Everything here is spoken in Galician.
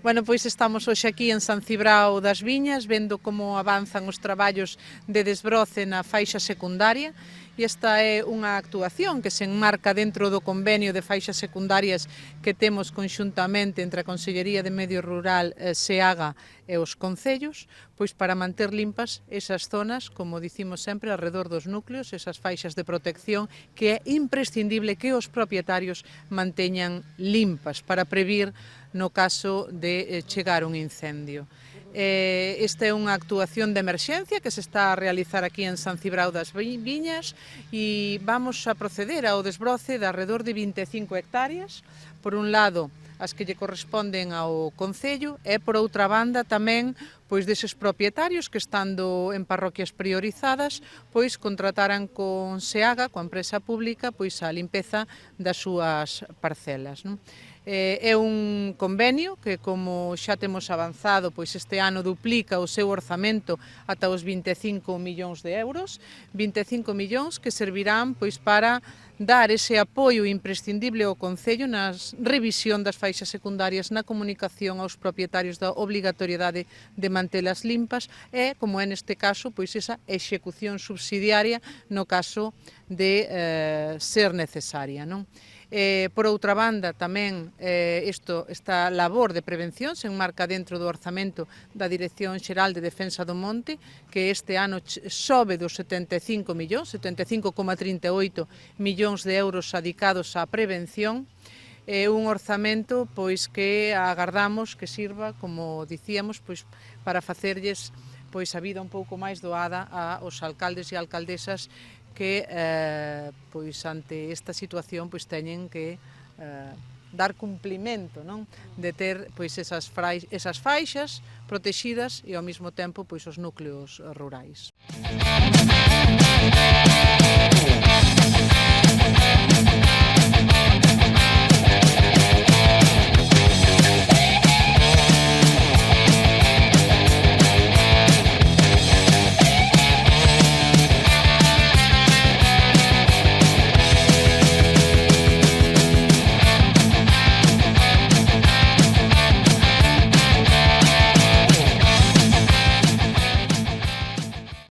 Bueno, pois estamos hoxe aquí en San Cibrao das Viñas, vendo como avanzan os traballos de desbroce na faixa secundaria, e esta é unha actuación que se enmarca dentro do convenio de faixas secundarias que temos conxuntamente entre a Consellería de Medio Rural, SEAGA e os concellos, pois para manter limpas esas zonas, como dicimos sempre, alrededor dos núcleos, esas faixas de protección que é imprescindible que os propietarios manteñan limpas para previr no caso de chegar un incendio. Esta é unha actuación de emerxencia que se está a realizar aquí en San Cibrao das Viñas e vamos a proceder ao desbroce de alrededor de 25 hectáreas, por un lado as que lle corresponden ao Concello e por outra banda tamén pois deses propietarios que estando en parroquias priorizadas pois contrataran con SEAGA, coa empresa pública, pois a limpeza das súas parcelas, non? É un convenio que, como xa temos avanzado, pois este ano duplica o seu orzamento ata os 25 millóns de euros, 25 millóns que servirán pois para dar ese apoio imprescindible ao Concello na revisión das faixas secundarias, na comunicación aos propietarios da obrigatoriedade de mantelas limpas e, como é neste caso, pois esa execución subsidiaria no caso de ser necesaria, non? Por outra banda, tamén esta labor de prevención se enmarca dentro do orzamento da Dirección Xeral de Defensa do Monte, que este ano sobe dos 75 millóns, 75,38 millóns de euros adicados á prevención, un orzamento pois que agardamos que sirva, como dicíamos, pois para facerlles pois a vida un pouco máis doada aos alcaldes e alcaldesas que pois ante esta situación pois teñen que dar cumplimento, non? De ter pois esas faixas protexidas e ao mesmo tempo pois os núcleos rurais.